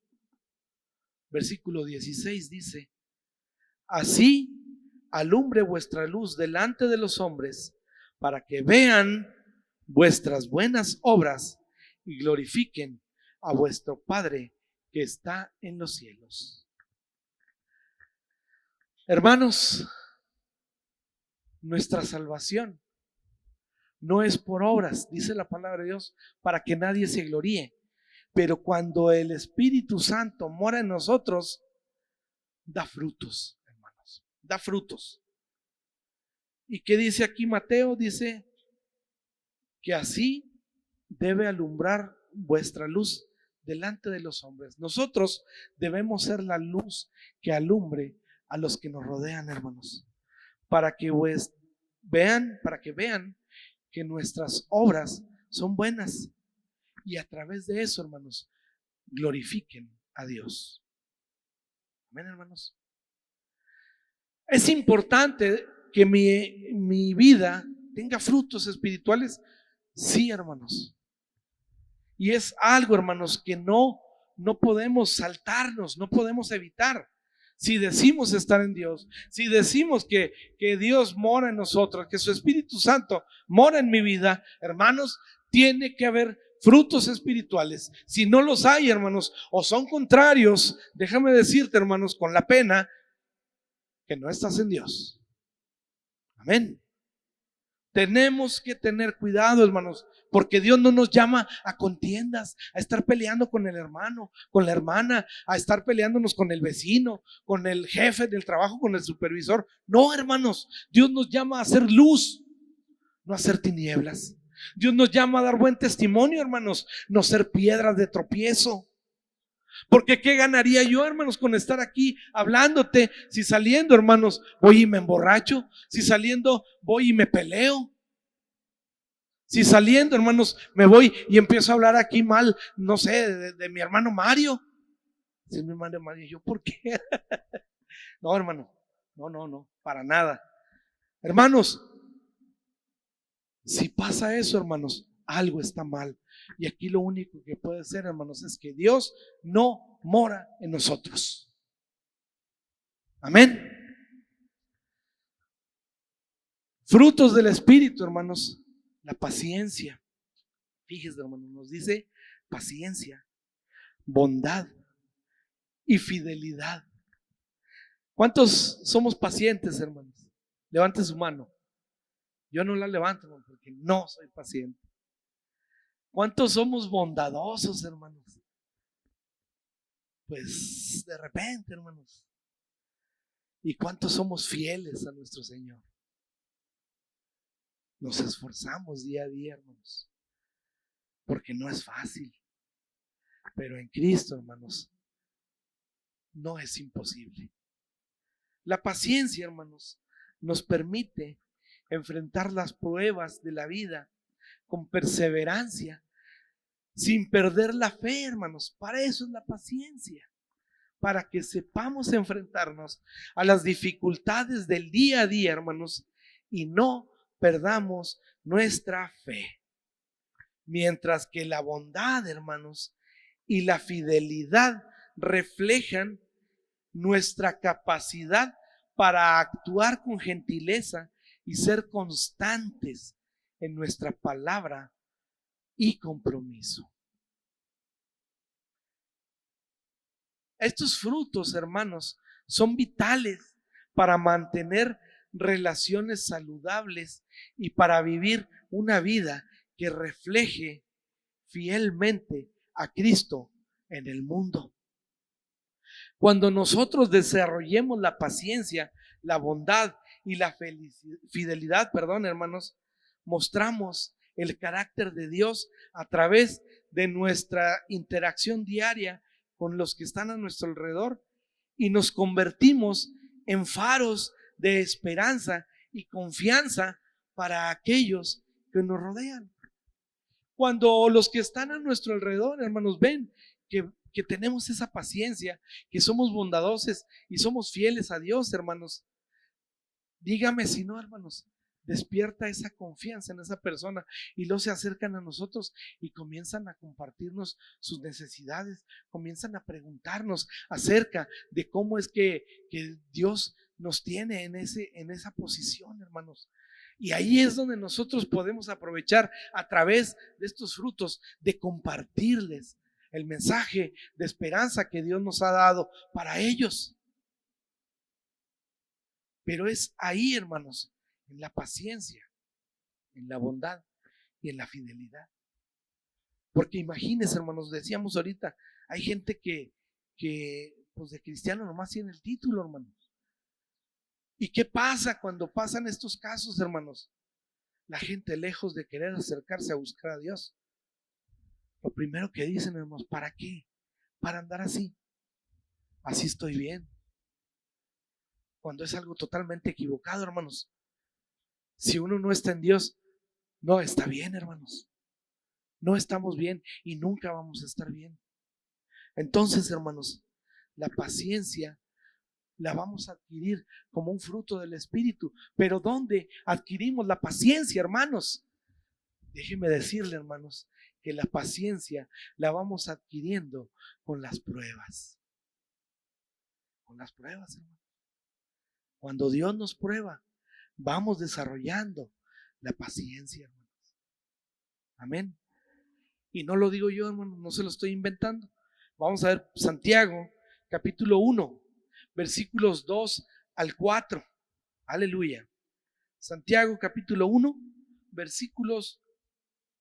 versículo 16 dice: así alumbre vuestra luz delante de los hombres, para que vean vuestras buenas obras y glorifiquen a vuestro Padre que está en los cielos. Hermanos, nuestra salvación no es por obras, dice la palabra de Dios, para que nadie se gloríe. Pero cuando el Espíritu Santo mora en nosotros, da frutos, hermanos, da frutos. ¿Y qué dice aquí Mateo? Dice que así debe alumbrar vuestra luz delante de los hombres. Nosotros debemos ser la luz que alumbre a los que nos rodean, hermanos, para que vean que nuestras obras son buenas, y a través de eso, hermanos, glorifiquen a Dios. Amén, hermanos. Es importante que mi vida tenga frutos espirituales, sí, hermanos. Y es algo, hermanos, que no podemos saltarnos, no podemos evitar. Si decimos estar en Dios, si decimos que Dios mora en nosotros, que su Espíritu Santo mora en mi vida, hermanos, tiene que haber frutos espirituales. Si no los hay, hermanos, o son contrarios, déjame decirte, hermanos, con la pena, que no estás en Dios. Amén. Tenemos que tener cuidado, hermanos, porque Dios no nos llama a contiendas, a estar peleando con el hermano, con la hermana, a estar peleándonos con el vecino, con el jefe del trabajo, con el supervisor. No, hermanos, Dios nos llama a hacer luz, no a hacer tinieblas. Dios nos llama a dar buen testimonio, hermanos, no ser piedras de tropiezo. Porque ¿qué ganaría yo, hermanos, con estar aquí hablándote si saliendo, hermanos, voy y me emborracho? Si saliendo voy y me peleo. Si saliendo, hermanos, me voy y empiezo a hablar aquí mal, no sé, de mi hermano Mario. Si es mi hermano Mario, ¿yo por qué? No, hermano, no, para nada. Hermanos, si pasa eso, hermanos, algo está mal. Y aquí lo único que puede ser, hermanos, es que Dios no mora en nosotros. Amén. Frutos del Espíritu, hermanos, la paciencia. Fíjese, hermanos, nos dice paciencia, bondad y fidelidad. ¿Cuántos somos pacientes, hermanos? Levante su mano. Yo no la levanto, hermano, porque no soy paciente. ¿Cuántos somos bondadosos, hermanos? Pues de repente, hermanos. ¿Y cuántos somos fieles a nuestro Señor? Nos esforzamos día a día, hermanos, porque no es fácil. Pero en Cristo, hermanos, no es imposible. La paciencia, hermanos, nos permite enfrentar las pruebas de la vida con perseverancia, sin perder la fe, hermanos. Para eso es la paciencia, para que sepamos enfrentarnos a las dificultades del día a día, hermanos, y no perdamos nuestra fe. Mientras que la bondad, hermanos, y la fidelidad reflejan nuestra capacidad para actuar con gentileza y ser constantes en nuestra palabra y compromiso. Estos frutos, hermanos, son vitales para mantener relaciones saludables y para vivir una vida que refleje fielmente a Cristo en el mundo. Cuando nosotros desarrollemos la paciencia, la bondad y la fidelidad, hermanos, mostramos el carácter de Dios a través de nuestra interacción diaria con los que están a nuestro alrededor, y nos convertimos en faros de esperanza y confianza para aquellos que nos rodean. Cuando los que están a nuestro alrededor, hermanos, ven que tenemos esa paciencia, que somos bondadosos y somos fieles a Dios, hermanos, dígame si no, hermanos, despierta esa confianza en esa persona y luego se acercan a nosotros y comienzan a compartirnos sus necesidades, comienzan a preguntarnos acerca de cómo es que Dios nos tiene en esa posición, hermanos. Y ahí es donde nosotros podemos aprovechar a través de estos frutos de compartirles el mensaje de esperanza que Dios nos ha dado para ellos. Pero es ahí, hermanos, en la paciencia, en la bondad y en la fidelidad. Porque imagínense, hermanos, decíamos ahorita, hay gente que pues de cristiano nomás tiene el título, hermanos. ¿Y qué pasa cuando pasan estos casos, hermanos? La gente, lejos de querer acercarse a buscar a Dios, lo primero que dicen, hermanos, ¿para qué? Para andar así. Así estoy bien. Cuando es algo totalmente equivocado, hermanos. Si uno no está en Dios, no está bien, hermanos. No estamos bien y nunca vamos a estar bien. Entonces, hermanos, la paciencia la vamos a adquirir como un fruto del Espíritu. Pero ¿dónde adquirimos la paciencia, hermanos? Déjenme decirle, hermanos, que la paciencia la vamos adquiriendo con las pruebas. Con las pruebas, hermanos. Cuando Dios nos prueba, vamos desarrollando la paciencia, hermanos. Amén. Y no lo digo yo, hermanos, no se lo estoy inventando. Vamos a ver Santiago, capítulo 1, versículos 2 al 4. Aleluya. Santiago, capítulo 1, versículos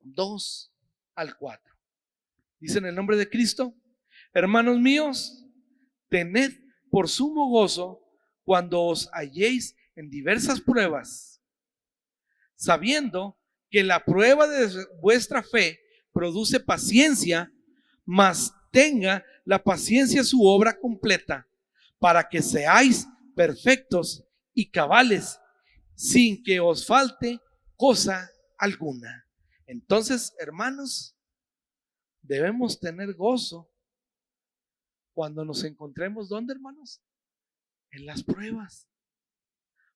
2 al 4. Dice en el nombre de Cristo: hermanos míos, tened por sumo gozo cuando os halléis en diversas pruebas, sabiendo que la prueba de vuestra fe produce paciencia, mas tenga la paciencia su obra completa, para que seáis perfectos y cabales, sin que os falte cosa alguna. Entonces, hermanos, debemos tener gozo cuando nos encontremos, ¿dónde, hermanos? En las pruebas.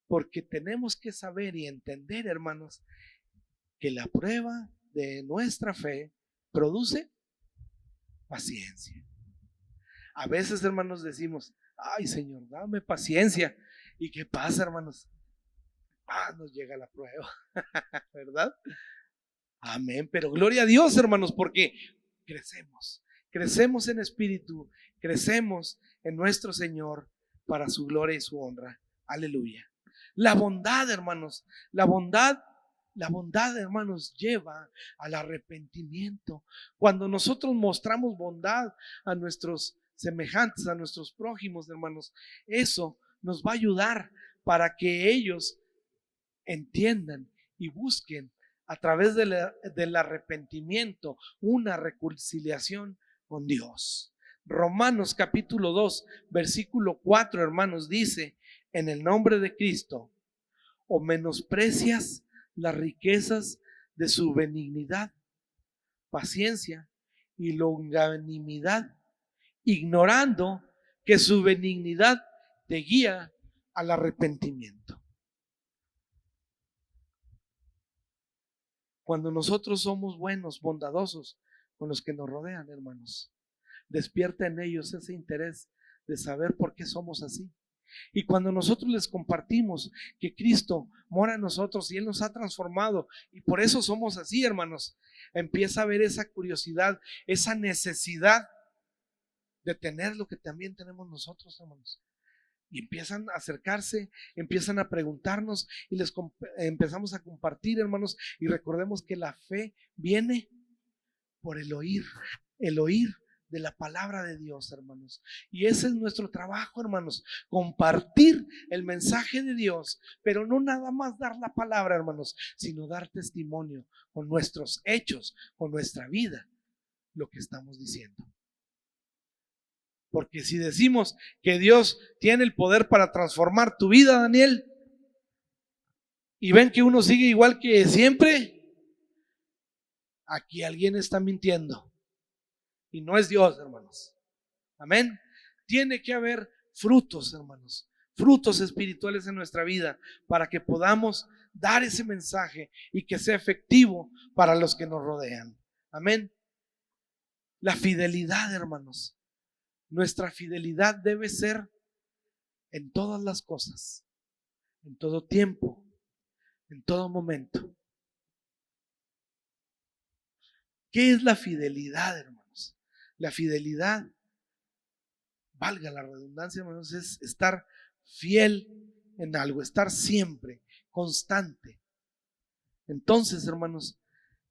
Porque tenemos que saber y entender, hermanos, que la prueba de nuestra fe produce paciencia. A veces, hermanos, decimos: ay, Señor, dame paciencia. ¿Y qué pasa, hermanos? Nos llega la prueba, ¿verdad? Amén, pero gloria a Dios, hermanos, porque crecemos en espíritu, crecemos en nuestro Señor para su gloria y su honra. Aleluya. La bondad, hermanos, la bondad, hermanos, lleva al arrepentimiento. Cuando nosotros mostramos bondad a nuestros semejantes, a nuestros prójimos, hermanos, eso nos va a ayudar para que ellos entiendan y busquen a través del arrepentimiento una reconciliación con Dios. Romanos capítulo 2, versículo 4, hermanos, dice: en el nombre de Cristo, o menosprecias las riquezas de su benignidad, paciencia y longanimidad, ignorando que su benignidad te guía al arrepentimiento. Cuando nosotros somos buenos, bondadosos con los que nos rodean, hermanos, despierta en ellos ese interés de saber por qué somos así. Y cuando nosotros les compartimos que Cristo mora en nosotros y Él nos ha transformado y por eso somos así, hermanos, empieza a haber esa curiosidad, esa necesidad de tener lo que también tenemos nosotros, hermanos. Y empiezan a acercarse, empiezan a preguntarnos y les empezamos a compartir, hermanos. Y recordemos que la fe viene por el oír de la palabra de Dios, hermanos. Y ese es nuestro trabajo, hermanos, compartir el mensaje de Dios, pero no nada más dar la palabra, hermanos, sino dar testimonio con nuestros hechos, con nuestra vida, lo que estamos diciendo. Porque si decimos que Dios tiene el poder para transformar tu vida, Daniel, y ven que uno sigue igual que siempre, aquí alguien está mintiendo. Y no es Dios, hermanos. Amén. Tiene que haber frutos, hermanos, frutos espirituales en nuestra vida para que podamos dar ese mensaje y que sea efectivo para los que nos rodean. Amén. La fidelidad, hermanos. Nuestra fidelidad debe ser en todas las cosas, en todo tiempo, en todo momento. ¿Qué es la fidelidad, hermanos? La fidelidad, valga la redundancia, hermanos, es estar fiel en algo, estar siempre, constante. Entonces, hermanos,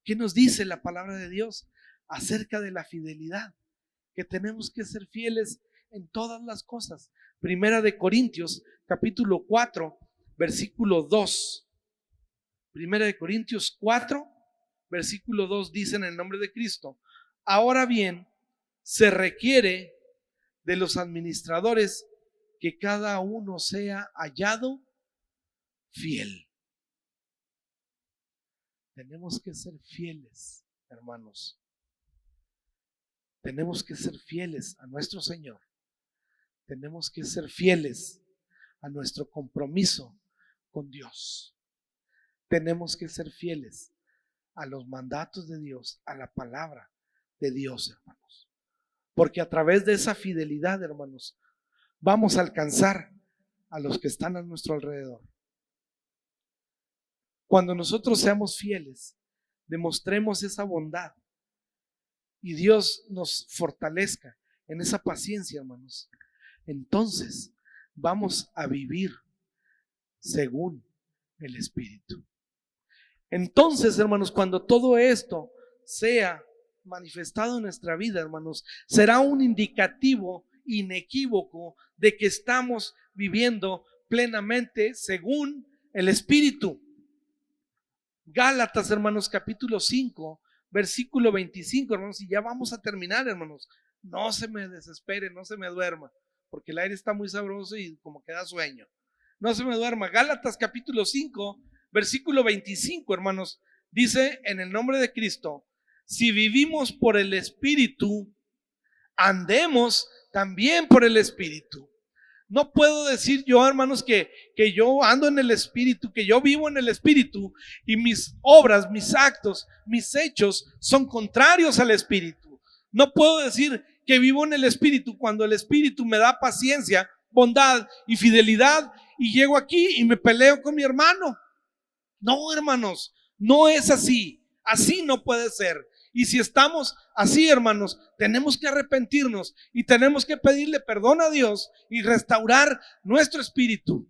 ¿qué nos dice la palabra de Dios acerca de la fidelidad? Que tenemos que ser fieles en todas las cosas. Primera de Corintios, capítulo 4, versículo 2. Primera de Corintios 4, versículo 2 dice en el nombre de Cristo: ahora bien, se requiere de los administradores que cada uno sea hallado fiel. Tenemos que ser fieles, hermanos. Tenemos que ser fieles a nuestro Señor. Tenemos que ser fieles a nuestro compromiso con Dios. Tenemos que ser fieles a los mandatos de Dios, a la palabra de Dios, hermanos. Porque a través de esa fidelidad, hermanos, vamos a alcanzar a los que están a nuestro alrededor. Cuando nosotros seamos fieles, demostremos esa bondad y Dios nos fortalezca en esa paciencia, hermanos, entonces vamos a vivir según el Espíritu. Entonces, hermanos, cuando todo esto sea manifestado en nuestra vida, hermanos, será un indicativo inequívoco de que estamos viviendo plenamente según el Espíritu. Gálatas, hermanos, capítulo 5, versículo 25, hermanos, y ya vamos a terminar, hermanos. No se me desespere, no se me duerma, porque el aire está muy sabroso y como que da sueño. No se me duerma. Gálatas capítulo 5, versículo 25, hermanos, dice en el nombre de Cristo: si vivimos por el Espíritu, andemos también por el Espíritu. No puedo decir yo, hermanos, que yo ando en el Espíritu, que yo vivo en el Espíritu y mis obras, mis actos, mis hechos son contrarios al Espíritu. No puedo decir que vivo en el Espíritu cuando el Espíritu me da paciencia, bondad y fidelidad y llego aquí y me peleo con mi hermano. No, hermanos, no es así. Así no puede ser. Y si estamos así, hermanos, tenemos que arrepentirnos y tenemos que pedirle perdón a Dios y restaurar nuestro espíritu.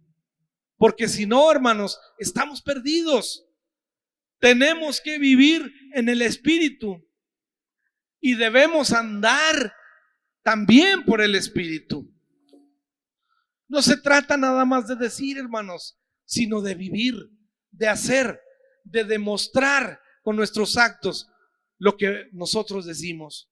Porque si no, hermanos, estamos perdidos. Tenemos que vivir en el Espíritu y debemos andar también por el Espíritu. No se trata nada más de decir, hermanos, sino de vivir, de hacer, de demostrar con nuestros actos lo que nosotros decimos.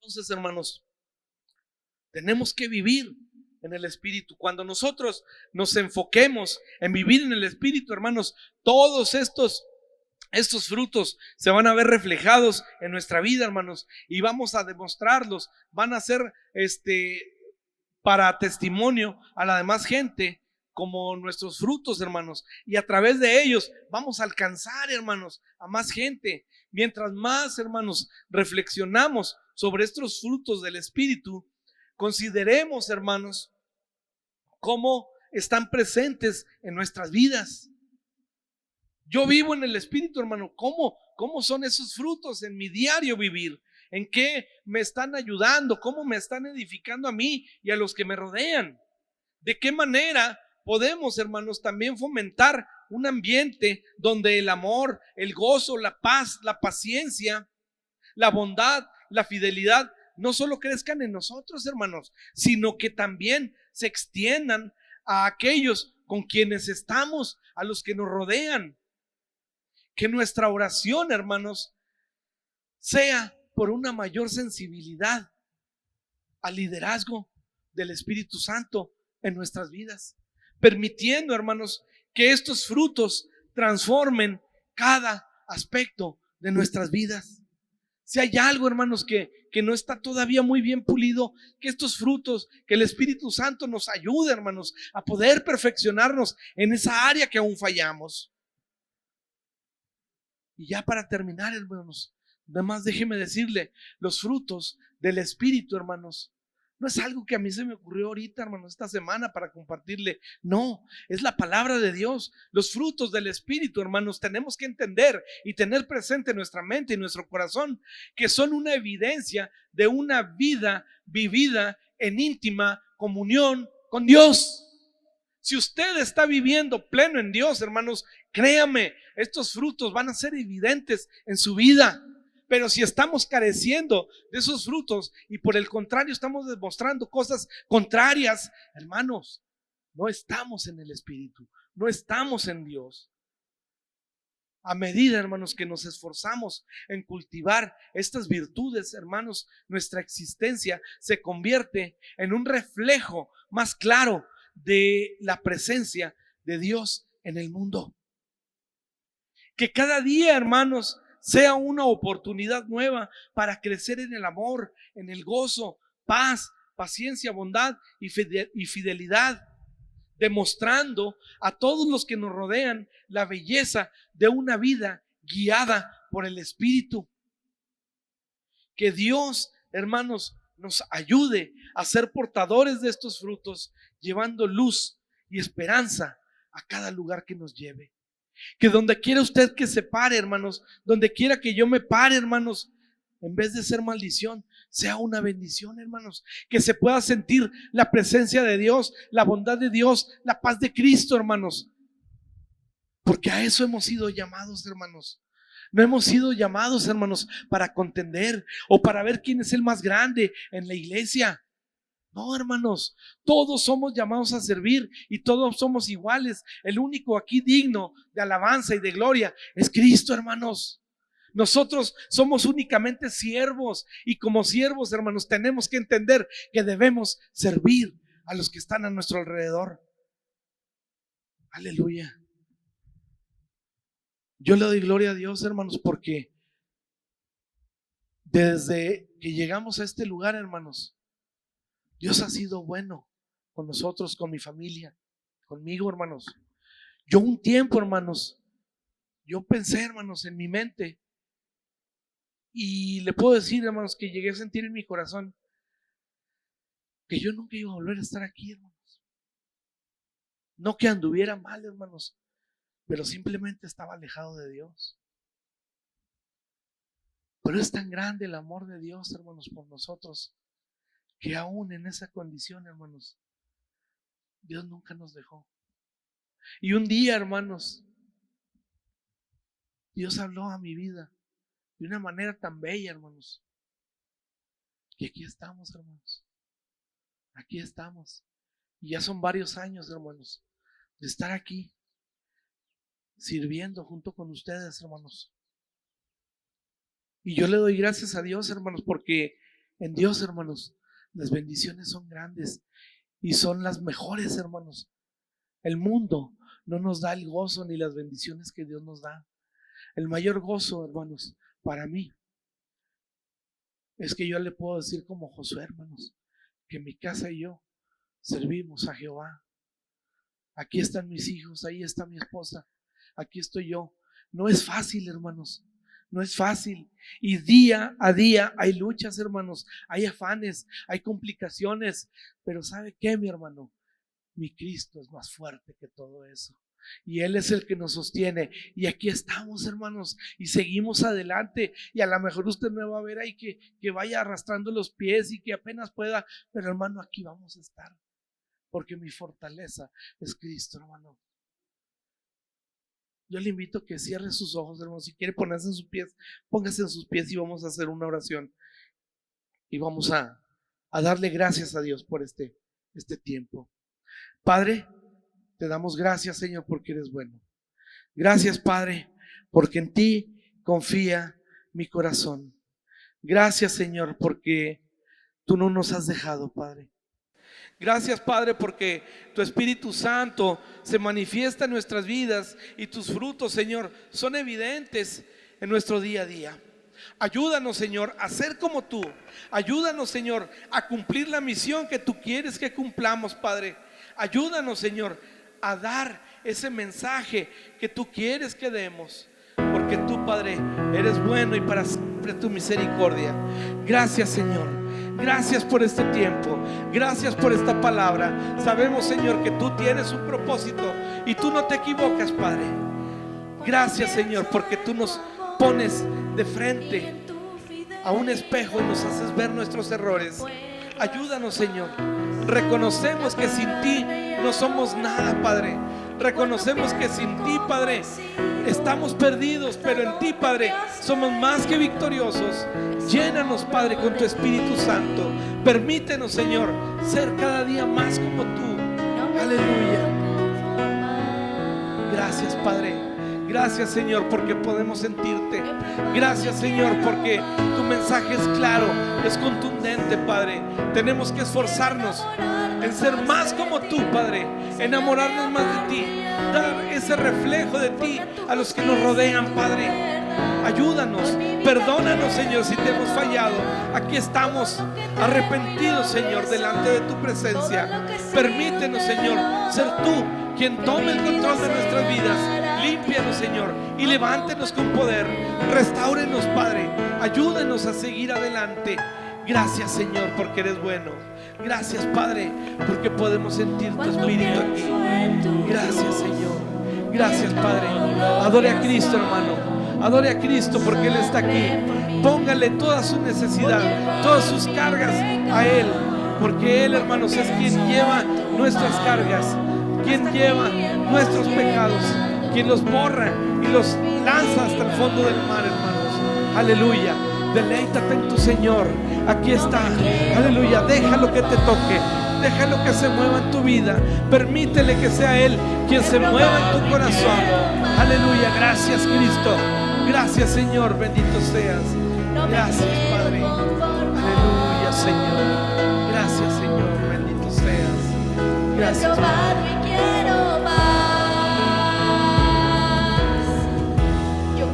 Entonces, hermanos, tenemos que vivir en el Espíritu. Cuando nosotros nos enfoquemos en vivir en el Espíritu, hermanos, todos estos frutos se van a ver reflejados en nuestra vida, hermanos, y vamos a demostrarlos. Van a ser para testimonio a la demás gente como nuestros frutos, hermanos, y a través de ellos vamos a alcanzar, hermanos, a más gente. Mientras más, hermanos, reflexionamos sobre estos frutos del Espíritu, consideremos, hermanos, cómo están presentes en nuestras vidas. Yo vivo en el Espíritu, hermano. ¿Cómo son esos frutos en mi diario vivir? ¿En qué me están ayudando? ¿Cómo me están edificando a mí y a los que me rodean? ¿De qué manera podemos, hermanos, también fomentar un ambiente donde el amor, el gozo, la paz, la paciencia, la bondad, la fidelidad no solo crezcan en nosotros, hermanos, sino que también se extiendan a aquellos con quienes estamos, a los que nos rodean? Que nuestra oración, hermanos, sea por una mayor sensibilidad al liderazgo del Espíritu Santo en nuestras vidas, permitiendo, hermanos, que estos frutos transformen cada aspecto de nuestras vidas. Si hay algo, hermanos, que no está todavía muy bien pulido, que estos frutos, que el Espíritu Santo nos ayude, hermanos, a poder perfeccionarnos en esa área que aún fallamos. Y ya para terminar, hermanos, además déjeme decirle, los frutos del Espíritu, hermanos, no es algo que a mí se me ocurrió ahorita, hermanos, esta semana para compartirle. No, es la palabra de Dios. Los frutos del Espíritu, hermanos, tenemos que entender y tener presente en nuestra mente y nuestro corazón que son una evidencia de una vida vivida en íntima comunión con Dios. Si usted está viviendo pleno en Dios, hermanos, créame, estos frutos van a ser evidentes en su vida. Pero si estamos careciendo de esos frutos y por el contrario estamos demostrando cosas contrarias, hermanos, no estamos en el Espíritu, no estamos en Dios. A medida, hermanos, que nos esforzamos en cultivar estas virtudes, hermanos, nuestra existencia se convierte en un reflejo más claro de la presencia de Dios en el mundo. Que cada día, hermanos, sea una oportunidad nueva para crecer en el amor, en el gozo, paz, paciencia, bondad y fidelidad, demostrando a todos los que nos rodean la belleza de una vida guiada por el Espíritu. Que Dios, hermanos, nos ayude a ser portadores de estos frutos, llevando luz y esperanza a cada lugar que nos lleve. Que donde quiera usted que se pare, hermanos, donde quiera que yo me pare, hermanos, en vez de ser maldición, sea una bendición, hermanos. Que se pueda sentir la presencia de Dios, la bondad de Dios, la paz de Cristo, hermanos. Porque a eso hemos sido llamados, hermanos. No hemos sido llamados, hermanos, para contender o para ver quién es el más grande en la iglesia. No, hermanos, todos somos llamados a servir y todos somos iguales. El único aquí digno de alabanza y de gloria es Cristo, hermanos. Nosotros somos únicamente siervos y como siervos, hermanos, tenemos que entender que debemos servir a los que están a nuestro alrededor. Aleluya. Yo le doy gloria a Dios, hermanos, porque desde que llegamos a este lugar, hermanos, Dios ha sido bueno con nosotros, con mi familia, conmigo, hermanos. Yo un tiempo, hermanos, yo pensé, hermanos, en mi mente y le puedo decir, hermanos, que llegué a sentir en mi corazón que yo nunca iba a volver a estar aquí, hermanos. No que anduviera mal, hermanos, pero simplemente estaba alejado de Dios. Pero es tan grande el amor de Dios, hermanos, por nosotros, que aún en esa condición, hermanos, Dios nunca nos dejó. Y un día, hermanos, Dios habló a mi vida de una manera tan bella, hermanos, que aquí estamos, hermanos. Aquí estamos. Y ya son varios años, hermanos, de estar aquí sirviendo junto con ustedes, hermanos. Y yo le doy gracias a Dios, hermanos, porque en Dios, hermanos, las bendiciones son grandes y son las mejores, hermanos. El mundo no nos da el gozo ni las bendiciones que Dios nos da. El mayor gozo, hermanos, para mí es que yo le puedo decir como Josué, hermanos, que mi casa y yo servimos a Jehová. Aquí están mis hijos, ahí está mi esposa, aquí estoy yo. No es fácil, hermanos, no es fácil. Y día a día hay luchas, hermanos, hay afanes, hay complicaciones. Pero ¿sabe qué, mi hermano? Mi Cristo es más fuerte que todo eso. Y Él es el que nos sostiene. Y aquí estamos, hermanos, y seguimos adelante. Y a lo mejor usted me va a ver ahí que vaya arrastrando los pies y que apenas pueda. Pero hermano, aquí vamos a estar. Porque mi fortaleza es Cristo, hermano. Yo le invito a que cierre sus ojos, hermano. Si quiere ponerse en sus pies, póngase en sus pies y vamos a hacer una oración. Y vamos a darle gracias a Dios por este tiempo. Padre, te damos gracias, Señor, porque eres bueno. Gracias, Padre, porque en ti confía mi corazón. Gracias, Señor, porque tú no nos has dejado, Padre. Gracias, Padre, porque tu Espíritu Santo se manifiesta en nuestras vidas y tus frutos, Señor, son evidentes en nuestro día a día. Ayúdanos, Señor, a ser como tú. Ayúdanos, Señor, a cumplir la misión que tú quieres que cumplamos, Padre. Ayúdanos, Señor, a dar ese mensaje que tú quieres que demos, porque tú, Padre, eres bueno y para siempre tu misericordia. Gracias, Señor. Gracias por este tiempo. Gracias por esta palabra. Sabemos, Señor, que tú tienes un propósito y tú no te equivocas, Padre. Gracias, Señor, porque tú nos pones de frente a un espejo y nos haces ver nuestros errores. Ayúdanos, Señor. Reconocemos que sin ti no somos nada, Padre. Reconocemos que sin ti, Padre, estamos perdidos, pero en ti, Padre, somos más que victoriosos. Llénanos, Padre, con tu Espíritu Santo. Permítenos, Señor, ser cada día más como tú. Aleluya. Gracias, Padre. Gracias, Señor, porque podemos sentirte. Gracias, Señor, porque tu mensaje es claro, es contundente, Padre. Tenemos que esforzarnos en ser más como tú, Padre. Enamorarnos más de ti. Dar ese reflejo de ti a los que nos rodean, Padre. Ayúdanos, perdónanos, Señor, si te hemos fallado. Aquí estamos arrepentidos, Señor, delante de tu presencia. Permítenos, Señor, ser tú quien tome el control de nuestras vidas. Límpianos, Señor, y levántenos con poder. Restáurenos, Padre. Ayúdenos a seguir adelante. Gracias, Señor, porque eres bueno. Gracias, Padre, porque podemos sentir tu Espíritu aquí. Gracias, Señor. Gracias, Padre. Adore a Cristo, hermano. Adore a Cristo porque Él está aquí. Póngale toda su necesidad, todas sus cargas a Él, porque Él, hermanos, es quien lleva nuestras cargas, quien lleva nuestros pecados, quien los borra y los lanza hasta el fondo del mar, hermanos. Aleluya. Deleítate en tu Señor. Aquí está. Aleluya. Déjalo que te toque. Déjalo que se mueva en tu vida. Permítele que sea Él quien se mueva en tu corazón. Aleluya. Gracias, Cristo. Gracias, Señor. Bendito seas. Gracias, Padre. Aleluya, Señor. Gracias, Señor. Bendito seas. Gracias, Padre.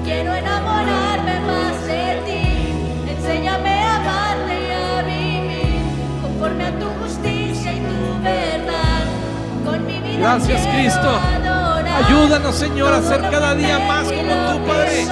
Quiero enamorarme más de ti. Enséñame a amarte y a vivir conforme a tu justicia y tu verdad. Con mi vida gracias, Cristo. Ayúdanos, Señor, a ser cada día más como tú, Padre.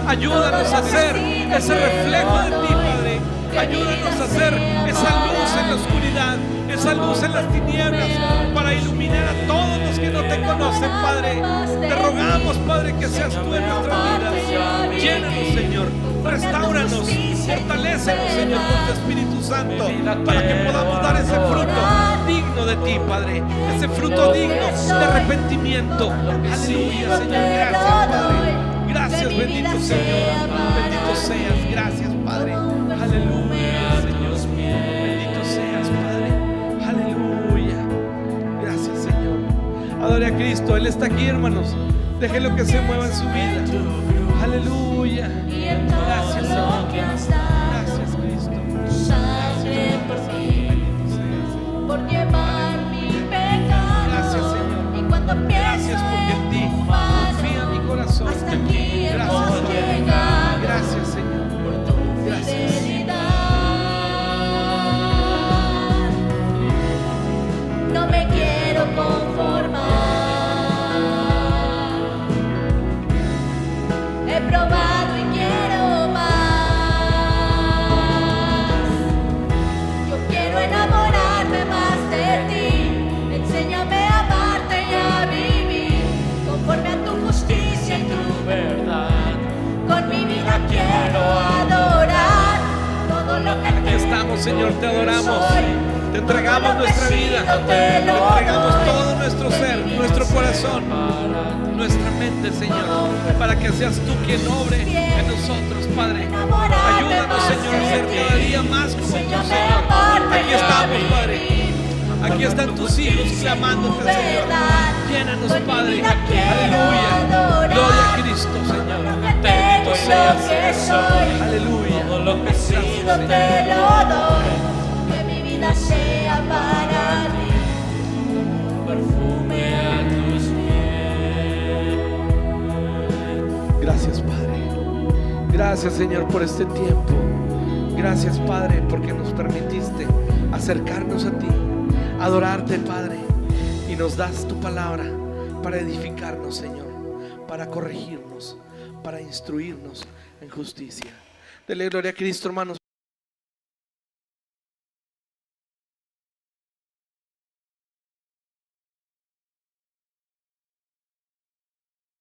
Ayúdanos a ser ese reflejo de ti, Padre. Ayúdanos a ser esa luz en la oscuridad, esa luz en las tinieblas, para iluminar a todos los que no te conocen, Padre. Te rogamos, Padre, que seas tú en nuestras vidas. Llénanos, Señor. Restáuranos, fortalécenos, Señor, con tu Espíritu Santo, para que podamos dar ese fruto digno de ti, Padre. Ese fruto digno de arrepentimiento. Aleluya, Señor. Gracias, Padre. Gracias, bendito Señor. Bendito seas. Gracias, Padre. Aleluya, Señor. Bendito seas, Padre. Aleluya. Gracias, Señor. Adore a Cristo. Él está aquí, hermanos. Déjelo que se mueva en su vida. Aleluya. Gracias, Señor. Gracias, Cristo. Por llevar mi pecado. Gracias, Señor. Y cuando Gracias porque en ti confía mi corazón. hasta aquí Gracias, hemos Padre. llegado. Gracias, Señor. Por tu Gracias. fidelidad. No me quiero conformar. He probado y quiero más. Yo quiero enamorarme más de ti. Enséñame a amarte y a vivir conforme a tu justicia y tu verdad. Con mi vida quiero adorar todo lo que Aquí estamos, Señor, te adoramos. soy. Te entregamos nuestra vida. Te entregamos todo nuestro ser, nuestro corazón, nuestra mente, Señor, para que seas tú quien obre en nosotros, Padre. Ayúdanos, Señor, a ser cada día más como tú, Señor. Aquí estamos, Padre. Aquí están tus hijos clamándote, Señor. Llénanos, Padre. Aleluya. Gloria a Cristo, Señor. Bendito seas. Aleluya. Todo lo que he sido te lo doy. Que mi vida sea para Gracias, Señor, por este tiempo. Gracias, Padre, porque nos permitiste acercarnos a ti, adorarte, Padre, y nos das tu palabra para edificarnos, Señor, para corregirnos, para instruirnos en justicia. Dele gloria a Cristo, hermanos.